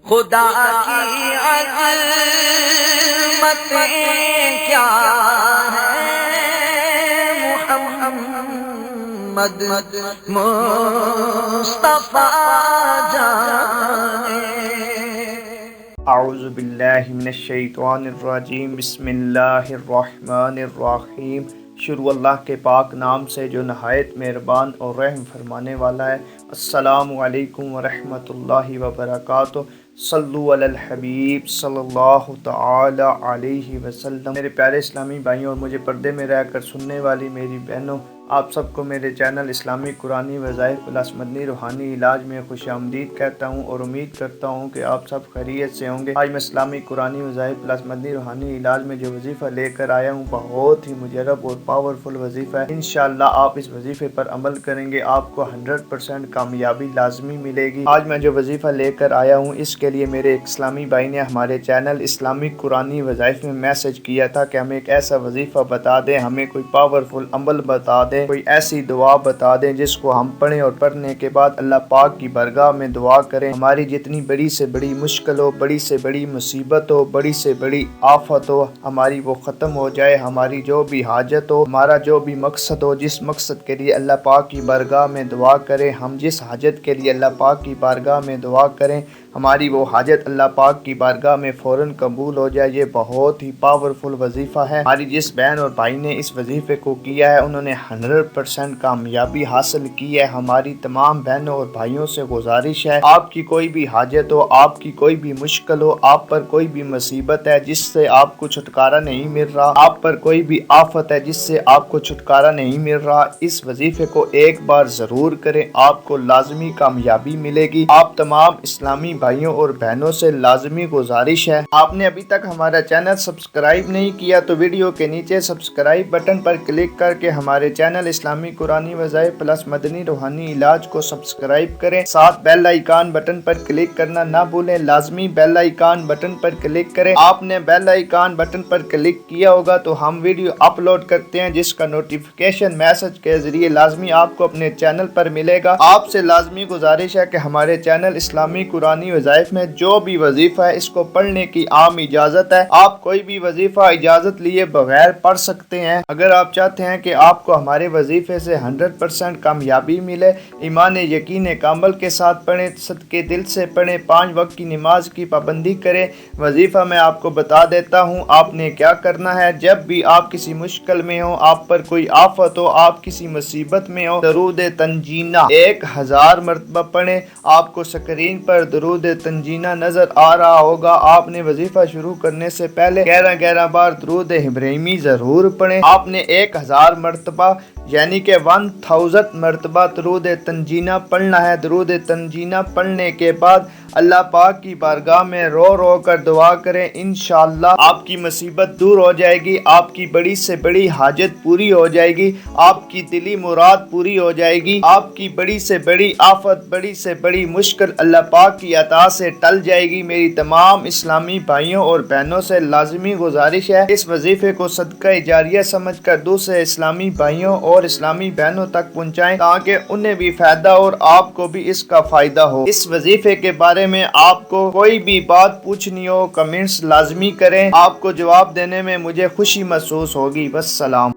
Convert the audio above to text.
खुदा की अज़मतें क्या है, मोहम्मद मुस्तफा जाने। आऊज़ु बिल्लाहि मिनश शैतानिर रजीम, बिस्मिल्लाहिर्रहमानिर्रहीम। शुरू अल्लाह के पाक नाम से जो नहायत मेहरबान और रहम फरमाने वाला है। अस्सलामु अलैकुम वरहमतुल्लाहि वबरकातुहू। सल्लु अलल हबीब सल्लल्लाहु तआला अलैहि वसल्लम। मेरे प्यारे इस्लामी भाइयों और मुझे पर्दे में रहकर सुनने वाली मेरी बहनों, आप सबको मेरे चैनल इस्लामिक कुरानी वज़ाइफ प्लस मदनी रूहानी इलाज में खुशामदीद कहता हूँ और उम्मीद करता हूँ कि आप सब खैरियत से होंगे। आज मैं इस्लामिक कुरानी वज़ाइफ प्लस मदनी रूहानी इलाज में जो वजीफ़ा लेकर आया हूँ बहुत ही मुजरब और पावरफुल वजीफ़ा है। इंशाअल्लाह आप इस वजीफ़े पर अमल करेंगे, आपको 100% कामयाबी लाजमी मिलेगी। आज मैं जो वजीफ़ा लेकर आया हूँ इसके लिए मेरे इस्लामी भाई ने हमारे चैनल इस्लामिक कुरानी वज़ाइफ में मैसेज किया था कि हमें एक ऐसा वजीफ़ा बता दें, हमें कोई पावरफुल अमल बता दें, कोई ऐसी दुआ बता दें जिसको हम पढ़ें और पढ़ने के बाद अल्लाह पाक की बरगाह में दुआ करें, हमारी जितनी बड़ी से बड़ी मुश्किल हो, बड़ी से बड़ी मुसीबत हो, बड़ी से बड़ी आफत हो, हमारी वो ख़त्म हो जाए। हमारी जो भी हाजत हो, हमारा जो भी मकसद हो, जिस मकसद के लिए अल्लाह पाक की बरगाह में दुआ करें, हम जिस हाजत के लिए अल्लाह पाक की बारगाह में दुआ करें, हमारी वो हाजत अल्लाह पाक की बारगाह में फ़ौरन कबूल हो जाए। ये बहुत ही पावरफुल वजीफ़ा है। हमारी जिस बहन और भाई ने इस वजीफ़े को किया है उन्होंने 100% कामयाबी हासिल की है। हमारी तमाम बहनों और भाइयों से गुजारिश है, आपकी कोई भी हाजत हो, आपकी कोई भी मुश्किल हो, आप पर कोई भी मुसीबत है जिससे आपको छुटकारा नहीं मिल रहा, आप पर कोई भी आफत है जिससे आपको छुटकारा नहीं मिल रहा, इस वजीफ़े को एक बार ज़रूर करें, आपको लाजमी कामयाबी मिलेगी। आप तमाम इस्लामी भाइयों और बहनों से लाजमी गुजारिश है, आपने अभी तक हमारा चैनल सब्सक्राइब नहीं किया तो वीडियो के नीचे सब्सक्राइब बटन पर क्लिक करके हमारे चैनल इस्लामिक कुरानी वज़ाइफ प्लस मदनी रूहानी इलाज को सब्सक्राइब करें। साथ बेल आइकान बटन पर क्लिक करना ना भूलें, लाजमी बेल आइकान बटन पर क्लिक करें। आपने बेल आइकान बटन पर क्लिक किया होगा तो हम वीडियो अपलोड करते हैं जिसका नोटिफिकेशन मैसेज के जरिए लाजमी आपको अपने चैनल पर मिलेगा। आपसे लाजमी गुजारिश है कि हमारे चैनल इस्लामिक कुरानी वज़ाइफ में जो भी वजीफ़ा है इसको पढ़ने की आम इजाज़त है। आप कोई भी वजीफ़ा इजाज़त लिए बगैर पढ़ सकते हैं। अगर आप चाहते हैं कि आपको हमारे वजीफ़े से 100% कामयाबी मिले, ईमान यकीन कामल के साथ पढ़ें, सदके दिल से पढ़ें, 5 वक्त की नमाज की पाबंदी करें। वजीफ़ा मैं आपको बता देता हूँ आपने क्या करना है। जब भी आप किसी मुश्किल में हो, आप पर कोई आफत हो, आप किसी मुसीबत में हो, दरूद तंजीना 1000 मरतबा पढ़ें। आपको स्क्रीन पर दरूद तंजीना नजर आ रहा होगा। आपने वजीफा शुरू करने से पहले 11 बार दरूद इब्राहिमी जरूर पढ़ें। आपने 1000 मरतबा यानी कि 1000 मरतबा दरूद तंजीना पढ़ना है। दरूद तंजीना पढ़ने के बाद अल्लाह पाक की बारगाह में रो रो कर दुआ करें, इंशाअल्लाह आपकी मुसीबत दूर हो जाएगी, आपकी बड़ी से बड़ी हाजत पूरी हो जाएगी, आपकी दिली मुराद पूरी हो जाएगी, आपकी बड़ी से बड़ी आफत, बड़ी से बड़ी मुश्किल अल्लाह पाक की अता से टल जाएगी। मेरी तमाम इस्लामी भाइयों और बहनों से लाजमी गुजारिश है इस वजीफे को सदका जारिया समझ कर दूसरे इस्लामी भाइयों और इस्लामी बहनों तक पहुँचाएं ताकि उन्हें भी फायदा और आपको भी इसका फायदा हो। इस वजीफे के बारे में आपको कोई भी बात पूछनी हो कमेंट्स लाजमी करें, आपको जवाब देने में मुझे खुशी महसूस होगी। वस्सलाम।